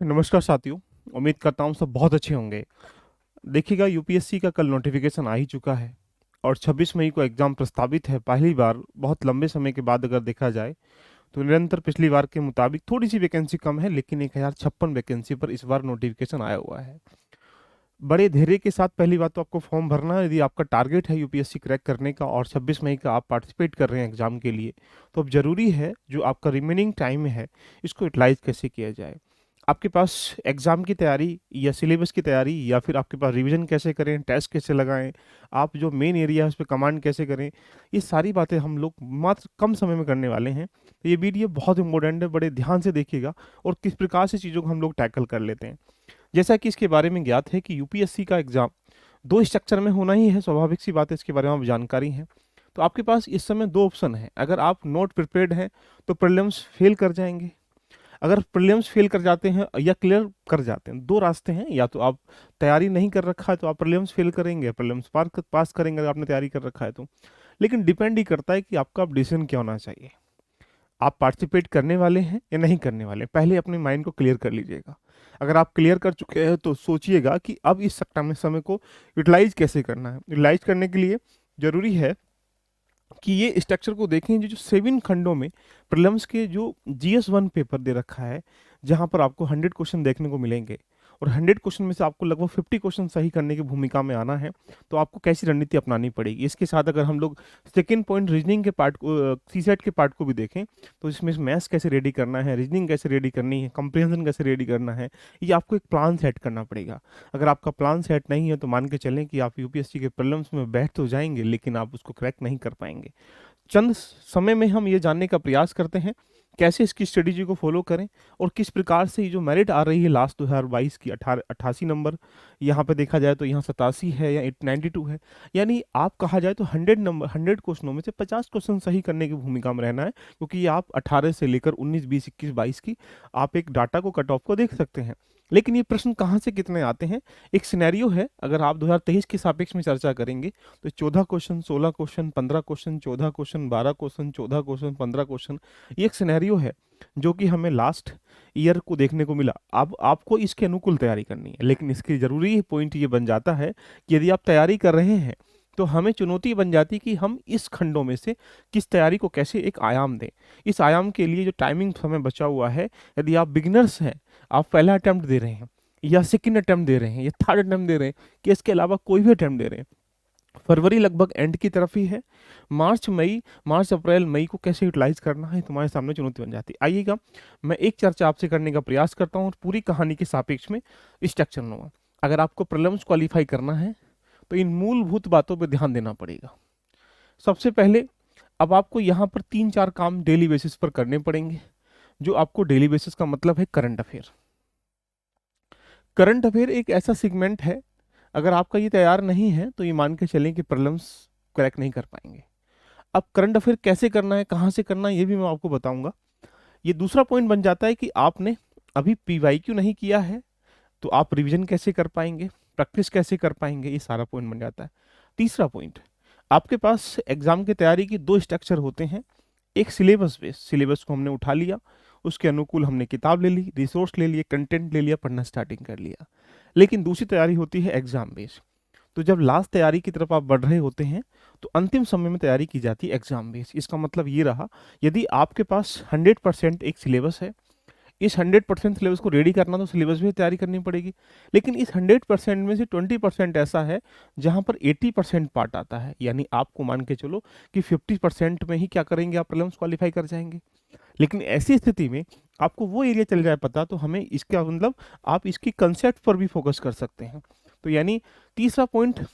नमस्कार साथियों। उम्मीद करता हूँ सब बहुत अच्छे होंगे। देखिएगा, यूपीएससी का कल नोटिफिकेशन आ ही चुका है और 26 मई को एग्ज़ाम प्रस्तावित है। पहली बार बहुत लंबे समय के बाद अगर देखा जाए तो निरंतर पिछली बार के मुताबिक थोड़ी सी वैकेंसी कम है, लेकिन 1056 वैकेंसी पर इस बार नोटिफिकेशन आया हुआ है। बड़े धैर्य के साथ पहली बात तो आपको फॉर्म भरना है। यदि आपका टारगेट है यूपीएससी क्रैक करने का और 26 मई का आप पार्टिसिपेट कर रहे हैं एग्जाम के लिए, तो अब जरूरी है जो आपका रिमेनिंग टाइम है इसको यूटिलाइज कैसे किया जाए। आपके पास एग्जाम की तैयारी या सिलेबस की तैयारी या फिर आपके पास रिवीजन कैसे करें, टेस्ट कैसे लगाएं, आप जो मेन एरिया है उस पर कमांड कैसे करें, ये सारी बातें हम लोग मात्र कम समय में करने वाले हैं। तो ये वीडियो बहुत इंपॉर्टेंट है, बड़े ध्यान से देखिएगा और किस प्रकार से चीज़ों को हम लोग टैकल कर लेते हैं। जैसा कि इसके बारे में ज्ञात है कि यूपीएससी का एग्जाम दो स्ट्रक्चर में होना ही है, स्वाभाविक सी बात है, इसके बारे में आप जानकारी है। तो आपके पास इस समय दो ऑप्शन है। अगर आप नॉट प्रिपेयर्ड हैं तो प्रीलिम्स फेल कर जाएंगे। अगर प्रीलिम्स फेल कर जाते हैं या क्लियर कर जाते हैं, दो रास्ते हैं। या तो आप तैयारी नहीं कर रखा है तो आप प्रीलिम्स फेल करेंगे, प्रीलिम्स पास करेंगे अगर आपने तैयारी कर रखा है तो। लेकिन डिपेंड ही करता है कि आपका डिसीजन क्या होना चाहिए। आप पार्टिसिपेट करने वाले हैं या नहीं करने वाले, पहले अपने माइंड को क्लियर कर लीजिएगा। अगर आप क्लियर कर चुके हैं तो सोचिएगा कि अब इस समय को यूटिलाइज कैसे करना है। यूटिलाइज करने के लिए जरूरी है कि ये स्ट्रक्चर को देखें, जो जो 7 खंडों में प्रीलिम्स के जो GS1 पेपर दे रखा है, जहां पर आपको 100 क्वेश्चन देखने को मिलेंगे और 100 क्वेश्चन में से आपको लगभग 50 क्वेश्चन सही करने की भूमिका में आना है। तो आपको कैसी रणनीति अपनानी पड़ेगी। इसके साथ अगर हम लोग सेकेंड पॉइंट रीजनिंग के पार्ट को, सीसेट के पार्ट को भी देखें, तो इसमें मैथ्स कैसे रेडी करना है, रीजनिंग कैसे रेडी करनी है, कंप्रिहेंशन कैसे रेडी करना है, ये आपको एक प्लान सेट करना पड़ेगा। अगर आपका प्लान सेट नहीं है तो मान के चलें कि आप यूपीएससी के प्रीलिम्स में बैठ तो जाएंगे, लेकिन आप उसको क्रैक नहीं कर पाएंगे। चंद समय में हम ये जानने का प्रयास करते हैं कैसे इसकी स्ट्रेटेजी को फॉलो करें और किस प्रकार से ये जो मेरिट आ रही है लास्ट 2022 की 88 नंबर, यहाँ पे देखा जाए तो यहाँ 87 है या 92 है। यानी आप कहा जाए तो 100 क्वेश्चनों में से 50 क्वेश्चन सही करने की भूमिका में रहना है, क्योंकि ये आप 18 से लेकर 19, 20, 21, 22 की आप एक डाटा को कट ऑफ को देख सकते हैं। लेकिन ये प्रश्न कहाँ से कितने आते हैं, एक सिनेरियो है। अगर आप 2023 के सापेक्ष में चर्चा करेंगे तो 14 question, 16 question, 15 question, 14 question, 12 question, 14 question, 15 question, ये एक सिनेरियो है जो कि हमें लास्ट ईयर को देखने को मिला। अब आपको इसके अनुकूल तैयारी करनी है, लेकिन इसकी जरूरी पॉइंट ये बन जाता है कि यदि आप तैयारी कर रहे हैं तो हमें चुनौती बन जाती है कि हम इस खंडों में से किस तैयारी को कैसे एक आयाम दें। इस आयाम के लिए जो टाइमिंग समय बचा हुआ है, यदि आप बिगिनर्स हैं, आप पहला अटेम्प्ट दे रहे हैं या सेकंड अटेम्प्ट दे रहे हैं या थर्ड अटेम्प्ट दे रहे हैं, कि इसके अलावा कोई भी अटेम्प्ट दे रहे हैं, फरवरी लगभग एंड की तरफ ही है। मार्च अप्रैल मई को कैसे यूटिलाइज करना है तुम्हारे सामने चुनौती बन जाती है। आइएगा, मैं एक चर्चा आपसे करने का प्रयास करता हूँ और पूरी कहानी के सापेक्ष में स्ट्रक्चर लूंगा। अगर आपको प्रीलिम्स क्वालिफाई करना है तो इन मूलभूत बातों पर ध्यान देना पड़ेगा। सबसे पहले अब आपको यहाँ पर 3-4 काम डेली बेसिस पर करने पड़ेंगे। जो आपको डेली बेसिस का मतलब है करंट अफेयर। करंट अफेयर एक ऐसा सेगमेंट है, अगर आपका ये तैयार नहीं है तो ये मान के चलें कि प्रीलिम्स क्रैक नहीं कर पाएंगे। अब करंट अफेयर कैसे करना है, कहाँ से करना है, ये भी मैं आपको बताऊंगा। ये दूसरा पॉइंट बन जाता है कि आपने अभी पीवाईक्यू नहीं किया है तो आप रिवीजन कैसे कर पाएंगे, प्रैक्टिस कैसे कर पाएंगे, ये सारा पॉइंट बन जाता है। तीसरा पॉइंट, आपके पास एग्जाम की तैयारी की दो स्ट्रक्चर होते हैं। एक सिलेबस बेस, सिलेबस को हमने उठा लिया, उसके अनुकूल हमने किताब ले ली, रिसोर्स ले लिए, कंटेंट ले लिया, पढ़ना स्टार्टिंग कर लिया। लेकिन दूसरी तैयारी होती है एग्जाम बेस। तो जब लास्ट तैयारी की तरफ आप बढ़ रहे होते हैं तो अंतिम समय में तैयारी की जाती है एग्जाम बेस। इसका मतलब ये रहा, यदि आपके पास 100% एक सिलेबस है, इस 100% सिलेबस को रेडी करना तो सिलेबस भी तैयारी करनी पड़ेगी। लेकिन इस 100% में से 20% ऐसा है जहां पर 80% पार्ट आता है, यानी आपको मान के चलो कि 50% में ही क्या करेंगे, आप प्रीलिम्स क्वालिफाई कर जाएंगे। लेकिन ऐसी स्थिति में आपको वो एरिया चल जाए पता, तो हमें इसका मतलब आप इसकी कंसेप्ट पर भी फोकस कर सकते हैं। तो यानी तीसरा पॉइंट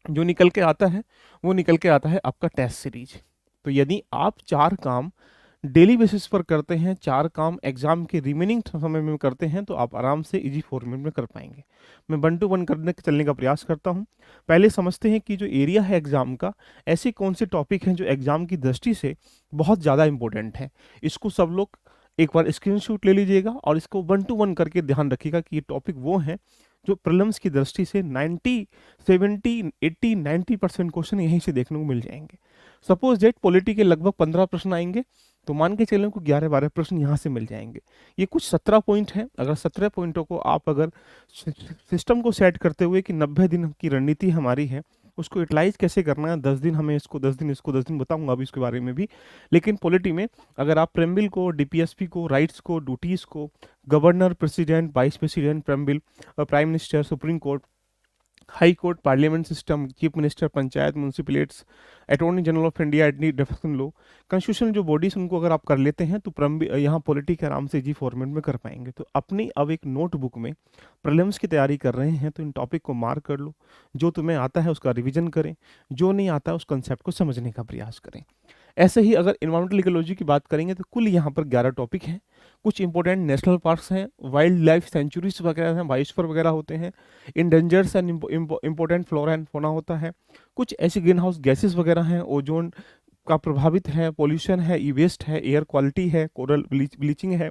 जो निकल के आता है वो निकल के आता है आपका टेस्ट सीरीज। तो यदि आप 4 काम डेली बेसिस पर करते हैं, 4 काम एग्जाम के रिमेनिंग समय में करते हैं, तो आप आराम से इजी फॉर्मेट में कर पाएंगे। मैं 1 to 1 करने चलने का प्रयास करता हूं। पहले समझते हैं कि जो एरिया है एग्जाम का, ऐसे कौन से टॉपिक हैं जो एग्जाम की दृष्टि से बहुत ज़्यादा इंपॉर्टेंट है। इसको सब लोग एक बार स्क्रीनशॉट ले लीजिएगा और इसको 1 to 1 करके ध्यान रखिएगा कि ये टॉपिक वो हैं जो प्रीलिम्स की दृष्टि से 90, 70, 80, 90% क्वेश्चन यहीं से देखने को मिल जाएंगे। सपोज डेट पॉलिटी के लगभग 15 प्रश्न आएंगे, तो मान के चलें को 11-12 प्रश्न यहाँ से मिल जाएंगे। ये कुछ 17 पॉइंट हैं। अगर 17 पॉइंटों को आप अगर सिस्टम को सेट करते हुए कि 90 दिन की रणनीति हमारी है, उसको यूटिलाइज कैसे करना है, 10 दिन हमें इसको 10 दिन इसको 10 दिन बताऊंगा अभी इसके बारे में भी। लेकिन पॉलिटी में अगर आप प्रेम्बिल को, डीपीएसपी को, राइट्स को, ड्यूटीज को, governor, president, vice president, preamble, prime minister, supreme court, high court, parliament system, chief minister, panchayat, municipalities, attorney general of India, एडनी डिफेक्शन लो, कॉन्स्टिट्यूशन जो बॉडीज उनको अगर आप कर लेते हैं तो यहाँ पॉलिटी के आराम से जी फॉर्मेट में कर पाएंगे। तो अपनी अब एक नोटबुक में प्रीलिम्स की तैयारी कर रहे हैं तो इन टॉपिक को मार्क कर लो। जो तुम्हें आता है उसका रिविजन करें, जो नहीं आता है उस कंसेप्ट को समझने का प्रयास करें। ऐसे ही अगर इन्वायरमेंटल इकोलॉजी की बात करेंगे तो कुल यहाँ पर 11 टॉपिक हैं। कुछ इंपॉर्टेंट नेशनल पार्क्स हैं, वाइल्ड लाइफ सेंचुरीज वगैरह हैं, बायोस्फीयर वगैरह होते हैं, endangers and important flora and fauna होता है, कुछ ऐसी ग्रीन हाउस गैसेज वगैरह हैं, ओजोन का प्रभावित है, पॉल्यूशन है, ई वेस्ट है, एयर क्वालिटी है, कोरल ब्लीचिंग है।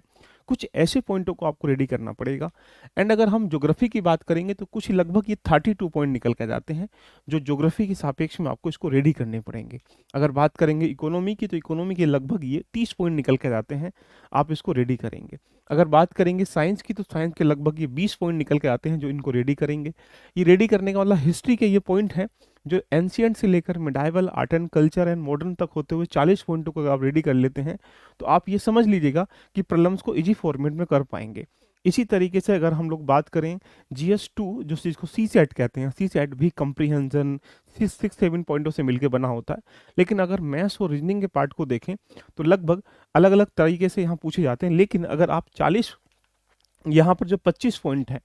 कुछ ऐसे पॉइंटों को आपको रेडी करना पड़ेगा। एंड अगर हम ज्योग्राफी की बात करेंगे तो कुछ लगभग ये 32 पॉइंट निकल के जाते हैं जो ज्योग्राफी के सापेक्ष में आपको इसको रेडी करने पड़ेंगे। अगर बात करेंगे इकोनॉमी की तो इकोनॉमी के लगभग ये 30 पॉइंट निकल के जाते हैं, आप इसको रेडी करेंगे। अगर बात करेंगे साइंस की तो साइंस के लगभग ये 20 पॉइंट निकल के आते हैं जो इनको रेडी करेंगे। ये रेडी करने का मतलब हिस्ट्री के ये पॉइंट है जो एंशियंट से लेकर medieval, art and culture and modern तक होते हुए 40 पॉइंटों को आप रेडी कर लेते हैं तो आप ये समझ लीजिएगा कि प्रॉब्लम्स को इजी फॉर्मेट में कर पाएंगे। इसी तरीके से अगर हम लोग बात करें GS2 जो जिसको सी सेट कहते हैं, सी सेट भी कंप्रीहेंशन 6-7 पॉइंटों से मिलकर बना होता है। लेकिन अगर मैथ्स और रीजनिंग के पार्ट को देखें तो लगभग अलग अलग तरीके से यहाँ पूछे जाते हैं। लेकिन अगर आप 40 यहाँ पर जो 25 पॉइंट है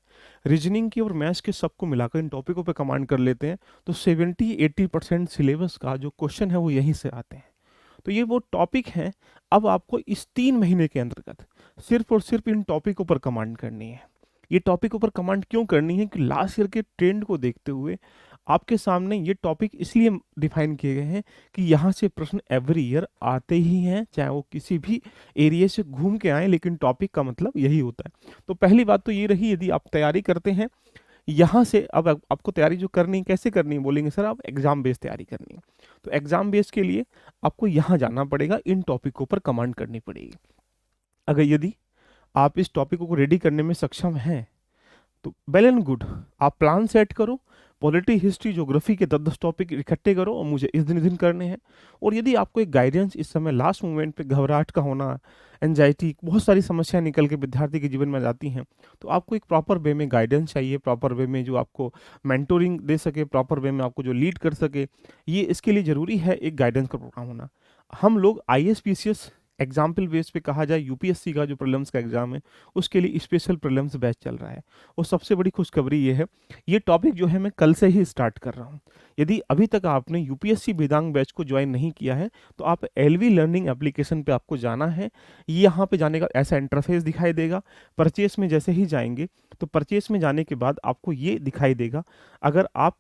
रीजनिंग की और मैथ्स के सबको मिलाकर इन टॉपिकों पे कमांड कर लेते हैं तो 70-80% सिलेबस का जो क्वेश्चन है वो यहीं से आते हैं। तो ये वो टॉपिक हैं। अब आपको इस 3 महीने के अंतर्गत सिर्फ और सिर्फ इन टॉपिकों पर कमांड करनी है। ये टॉपिकों पर कमांड क्यों करनी है कि लास्ट ईयर के ट्रेंड को देखते हुए आपके सामने ये टॉपिक इसलिए डिफाइन किए गए हैं कि यहाँ से प्रश्न एवरी ईयर आते ही हैं, चाहे वो किसी भी एरिया से घूम के आए, लेकिन टॉपिक का मतलब यही होता है। तो पहली बात तो ये रही, यदि आप तैयारी करते हैं यहाँ से, अब आपको तैयारी जो करनी है कैसे करनी है, बोलेंगे सर आप एग्जाम बेस्ड तैयारी करनी है। तो एग्जाम बेस्ड के लिए आपको यहाँ जाना पड़ेगा, इन टॉपिकों पर कमांड करनी पड़ेगी। अगर यदि आप इस टॉपिकों को रेडी करने में सक्षम हैं तो वेल एंड गुड, आप प्लान सेट करो, पॉलिटी, हिस्ट्री, ज्योग्राफी के 10-10 टॉपिक इकट्ठे करो और मुझे इस दिन करने हैं। और यदि आपको एक गाइडेंस इस समय लास्ट मोमेंट पे घबराहट का होना, एंजाइटी, बहुत सारी समस्याएं निकल के विद्यार्थी के जीवन में जाती हैं, तो आपको एक प्रॉपर वे में गाइडेंस चाहिए, प्रॉपर वे में जो आपको मेंटोरिंग दे सके, प्रॉपर वे में आपको जो लीड कर सके, ये इसके लिए ज़रूरी है एक गाइडेंस का प्रोग्राम होना। हम लोग ISPCS एग्जाम्पल बेस पे कहा जाए यूपीएससी का जो प्रीलिम्स का एग्जाम है उसके लिए स्पेशल प्रीलिम्स बैच चल रहा है। और सबसे बड़ी खुशखबरी ये है, ये टॉपिक जो है मैं कल से ही स्टार्ट कर रहा हूँ। यदि अभी तक आपने यूपीएससी वेदांग बैच को ज्वाइन नहीं किया है तो आप LV लर्निंग एप्लीकेशन पे आपको जाना है। यहाँ पे जाने का ऐसा इंटरफेस दिखाई देगा। परचेस में जैसे ही जाएंगे तो परचेस में जाने के बाद आपको ये दिखाई देगा, अगर आप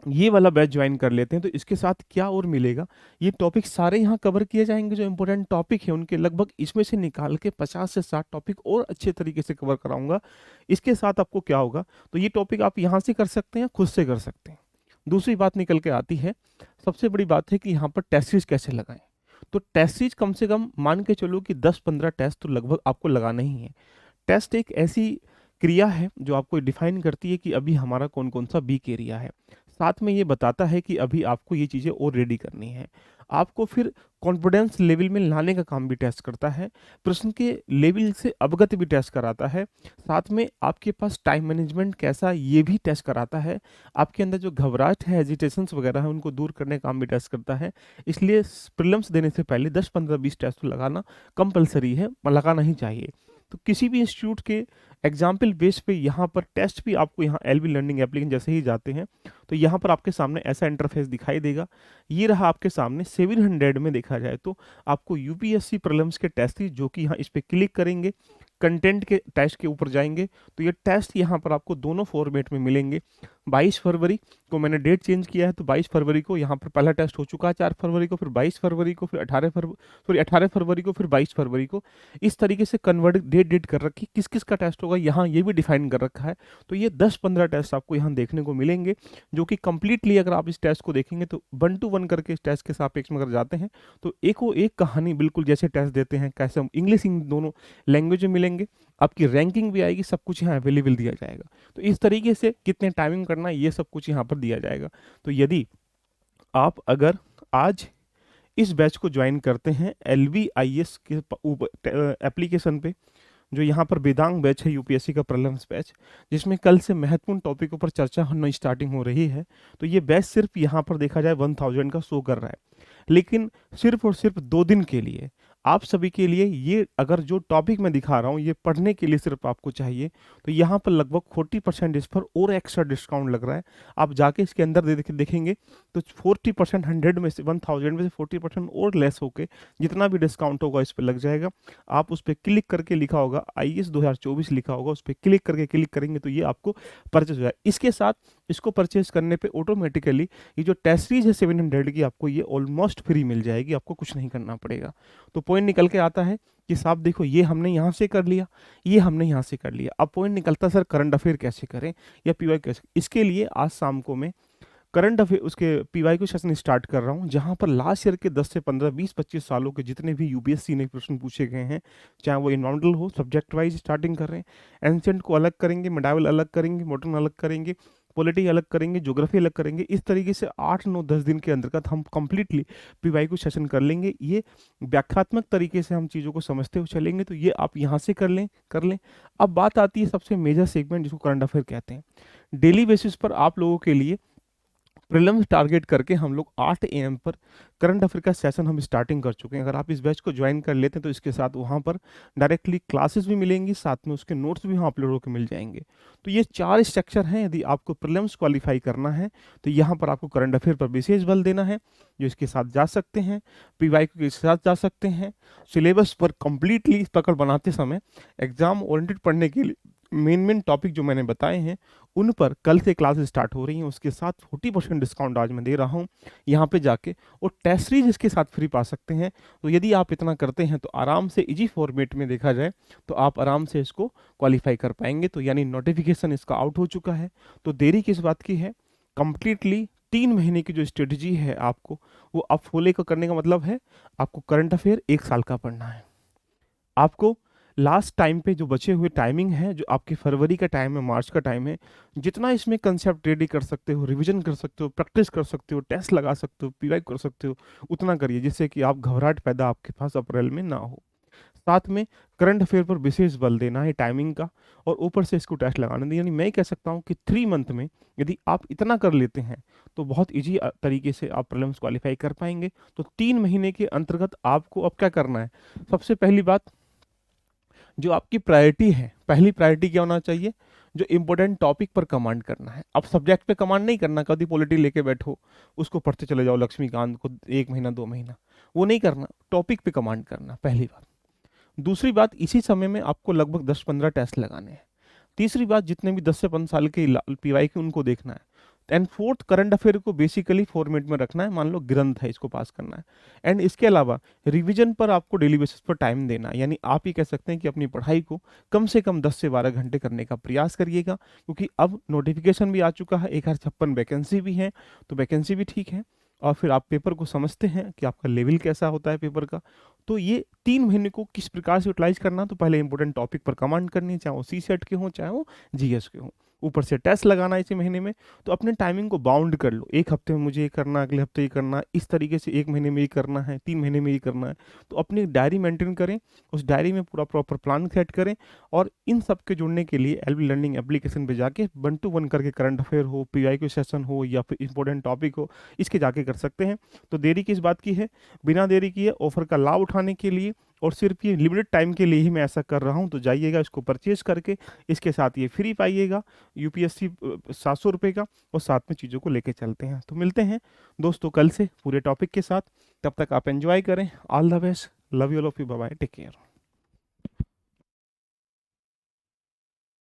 ये वाला बैच ज्वाइन कर लेते हैं तो इसके साथ क्या और मिलेगा, ये टॉपिक सारे यहाँ कवर किए जाएंगे। जो इंपॉर्टेंट टॉपिक है उनके लगभग इसमें से निकाल के 50 से 60 टॉपिक और अच्छे तरीके से कवर कराऊंगा। इसके साथ आपको क्या होगा, तो ये टॉपिक आप यहाँ से कर सकते हैं, खुद से कर सकते हैं। दूसरी बात निकल के आती है, सबसे बड़ी बात है कि यहाँ पर टेस्ट सीरीज कैसे लगाएं। तो टेस्ट सीरीज कम से कम मान के चलो कि 10-15 टेस्ट तो लगभग आपको लगाना ही है। टेस्ट एक ऐसी क्रिया है जो आपको डिफाइन करती है कि अभी हमारा कौन कौन सा वीक एरिया है, साथ में ये बताता है कि अभी आपको ये चीज़ें और रेडी करनी है। आपको फिर कॉन्फिडेंस लेवल में लाने का काम भी टेस्ट करता है, प्रश्न के लेवल से अवगत भी टेस्ट कराता है, साथ में आपके पास टाइम मैनेजमेंट कैसा ये भी टेस्ट कराता है। आपके अंदर जो घबराहट है, हेजिटेशंस वगैरह है, उनको दूर करने का काम भी टेस्ट करता है। इसलिए प्रीलिम्स देने से पहले 10-15-20 टेस्ट लगाना कंपलसरी है, लगाना ही चाहिए। तो किसी भी इंस्टीट्यूट के एग्जाम्पल बेस पे यहाँ पर टेस्ट भी आपको यहाँ LV लर्निंग एप्लीकेशन जैसे ही जाते हैं तो यहाँ पर आपके सामने ऐसा इंटरफेस दिखाई देगा। ये रहा आपके सामने 700 में देखा जाए तो आपको यूपीएससी प्रीलिम्स के टेस्ट जो कि यहाँ इस पर क्लिक करेंगे, कंटेंट के टेस्ट के ऊपर जाएंगे तो ये टेस्ट यहाँ पर आपको दोनों फॉर्मेट में मिलेंगे। 22 फरवरी को मैंने डेट चेंज किया है, तो 22 फरवरी को यहाँ पर पहला टेस्ट हो चुका है, 4 फरवरी को, फिर 22 फरवरी को, फिर 18 फरवरी को, फिर 22 फरवरी को। इस तरीके से कन्वर्ट डेट कर रखी, किस किस का टेस्ट होगा यहाँ ये भी डिफाइन कर रखा है। तो ये 10-15 टेस्ट आपको यहाँ देखने को मिलेंगे, जो कि कंप्लीटली अगर आप इस टेस्ट को देखेंगे तो 1 to 1 करके इस टेस्ट के सापेक्ष में अगर जाते हैं तो एक कहानी बिल्कुल जैसे टेस्ट देते हैं कैसे हम इंग्लिश इन दोनों लैंग्वेज में मिलेंगे, आपकी रैंकिंग भी आएगी, सब कुछ यहाँ अवेलेबल दिया जाएगा। तो इस तरीके से कितने टाइमिंग करना है ये सब कुछ यहाँ पर दिया जाएगा। तो यदि आप अगर आज इस बैच को ज्वाइन करते हैं LVIS के एप्लीकेशन पे, जो यहाँ पर वेदांग बैच है यूपीएससी का प्रीलिम्स बैच, जिसमें कल से महत्वपूर्ण टॉपिकों पर चर्चा होना स्टार्टिंग हो रही है, तो ये बैच सिर्फ यहाँ पर देखा जाए 1000 का शो कर रहा है, लेकिन सिर्फ और सिर्फ 2 दिन के लिए आप सभी के लिए ये अगर जो टॉपिक मैं दिखा रहा हूँ ये पढ़ने के लिए सिर्फ आपको चाहिए, तो यहाँ पर लगभग 40% इस पर और एक्स्ट्रा डिस्काउंट लग रहा है। आप जाके इसके अंदर देखेंगे तो 40% 100 में से 1000 में से 40% और लेस होके जितना भी डिस्काउंट होगा इस पर लग जाएगा। आप उस पर क्लिक करके लिखा होगा IAS 2024 लिखा होगा, उस पर क्लिक करेंगे तो ये आपको परचेज हो जाए। इसके साथ इसको परचेज करने पे ऑटोमेटिकली ये जो टेस्ट सीरीज है 700 की आपको ये ऑलमोस्ट फ्री मिल जाएगी, आपको कुछ नहीं करना पड़ेगा। तो पॉइंट निकल के आता है कि साहब देखो ये हमने यहाँ से कर लिया, ये हमने यहाँ से कर लिया, अब पॉइंट निकलता सर करंट अफेयर कैसे करें या पीवाई कैसे। इसके लिए आज शाम को मैं करंट अफेयर उसके पीवाई को सेशन स्टार्ट कर रहा हूँ, जहाँ पर लास्ट ईयर के 10 से 15 20 25 सालों के जितने भी यूपीएससी ने प्रश्न पूछे गए हैं, चाहे वो इन्वायरमेंटल हो, सब्जेक्ट वाइज स्टार्टिंग कर रहे हैं, एंशिएंट को अलग करेंगे, मेडावल अलग करेंगे, मॉडर्न अलग करेंगे, पॉलिटी अलग करेंगे, ज्योग्राफी अलग करेंगे। इस तरीके से 8-9-10 दिन के अंतर्गत हम कंप्लीटली पीवाई को सेशन कर लेंगे। ये व्याख्यात्मक तरीके से हम चीज़ों को समझते हुए चलेंगे, तो ये आप यहाँ से कर लें। अब बात आती है सबसे मेजर सेगमेंट जिसको करंट अफेयर कहते हैं। डेली बेसिस पर आप लोगों के लिए प्रीलिम्स टारगेट करके हम लोग 8 AM पर करंट अफेयर का सेशन हम स्टार्टिंग कर चुके हैं। अगर आप इस बैच को ज्वाइन कर लेते हैं तो इसके साथ वहाँ पर डायरेक्टली क्लासेस भी मिलेंगी, साथ में उसके नोट्स भी वहाँ अपलोड होकर मिल जाएंगे। तो ये 4 स्ट्रक्चर हैं। यदि आपको प्रीलिम्स क्वालिफाई करना है तो यहाँ पर आपको करंट अफेयर पर विशेष बल देना है, जो इसके साथ जा सकते हैं, पीवाई के साथ जा सकते हैं। सिलेबस पर कंप्लीटली पकड़ बनाते समय एग्जाम ओरिएंटेड पढ़ने के लिए मेन टॉपिक जो मैंने बताए हैं उन पर कल से क्लास स्टार्ट हो रही हैं। उसके साथ 40% डिस्काउंट आज मैं दे रहा हूं यहाँ पे जाके, और टेस्ट सीरीज इसके साथ फ्री पा सकते हैं। तो यदि आप इतना करते हैं तो आराम से इजी फॉर्मेट में देखा जाए तो आप आराम से इसको क्वालिफाई कर पाएंगे। तो यानी नोटिफिकेशन इसका आउट हो चुका है, तो देरी किस बात की है। कंप्लीटली 3 महीने की जो स्ट्रेटजी है आपको वो आप फॉलो करने का मतलब है आपको करंट अफेयर 1 साल का पढ़ना है। आपको लास्ट टाइम पे जो बचे हुए टाइमिंग है, जो आपके फरवरी का टाइम है, मार्च का टाइम है, जितना इसमें कंसेप्ट रेडी कर सकते हो, रिवीजन कर सकते हो, प्रैक्टिस कर सकते हो, टेस्ट लगा सकते हो, पीवाई कर सकते हो, उतना करिए जिससे कि आप घबराहट पैदा आपके पास अप्रैल में ना हो। साथ में करंट अफेयर पर विशेष बल देना है टाइमिंग का, और ऊपर से इसको टेस्ट लगाना है। यानी मैं कह सकता हूँ कि 3 मंथ में यदि आप इतना कर लेते हैं तो बहुत इजी तरीके से आप प्रीलिम्स क्वालिफाई कर पाएंगे। तो 3 महीने के अंतर्गत आपको अब क्या करना है। सबसे पहली बात, जो आपकी प्रायोरिटी है, पहली प्रायोरिटी क्या होना चाहिए, जो इंपॉर्टेंट टॉपिक पर कमांड करना है। अब सब्जेक्ट पे कमांड नहीं करना, कभी पॉलिटी लेके बैठो उसको पढ़ते चले जाओ लक्ष्मीकांत को 1 महीना 2 महीना, वो नहीं करना। टॉपिक पे कमांड करना, पहली बात। दूसरी बात, इसी समय में आपको लगभग 10-15 टेस्ट लगाने हैं। तीसरी बात, जितने भी 10 से 15 साल के पीवाई के उनको देखना है। एंड फोर्थ, करंट अफेयर को बेसिकली फॉर्मेट में रखना है, मान लो ग्रंथ है इसको पास करना है। एंड इसके अलावा रिवीजन पर आपको डेली बेसिस पर टाइम देना है। यानी आप ये कह सकते हैं कि अपनी पढ़ाई को कम से कम 10 से 12 घंटे करने का प्रयास करिएगा, क्योंकि अब नोटिफिकेशन भी आ चुका है, 1056 वैकेंसी भी है, तो वैकेंसी भी ठीक है। और फिर आप पेपर को समझते हैं कि आपका लेवल कैसा होता है पेपर का। तो ये 3 महीने को किस प्रकार से यूटिलाइज करना, तो पहले इंपॉर्टेंट टॉपिक पर कमांड करनी है, चाहे वो CSET के हों चाहे वो GS के हों। ऊपर से टेस्ट लगाना है इसी महीने में। तो अपने टाइमिंग को बाउंड कर लो, 1 हफ्ते में मुझे ये करना, अगले हफ्ते ये करना, इस तरीके से 1 महीने में ये करना है, 3 महीने में ये करना है। तो अपनी डायरी मेंटेन करें, उस डायरी में पूरा प्रॉपर प्लान सेट करें, और इन सब के जुड़ने के लिए LV लर्निंग एप्लीकेशन पे जाके 1 to 1 करके करंट अफेयर हो, PI सेशन हो या फिर इंपॉर्टेंट टॉपिक हो, इसके जाके कर सकते हैं। तो देरी किस बात की है, बिना देरी किए ऑफर का लाभ उठाने के लिए, और सिर्फ ये लिमिटेड टाइम के लिए ही मैं ऐसा कर रहा हूँ। तो जाइएगा इसको परचेज करके, इसके साथ ये फ्री पाइएगा UPSC 700 रुपये का, और साथ में चीज़ों को लेके चलते हैं। तो मिलते हैं दोस्तों कल से पूरे टॉपिक के साथ, तब तक आप एंजॉय करें। All the best, love you all of you, bye bye, take care.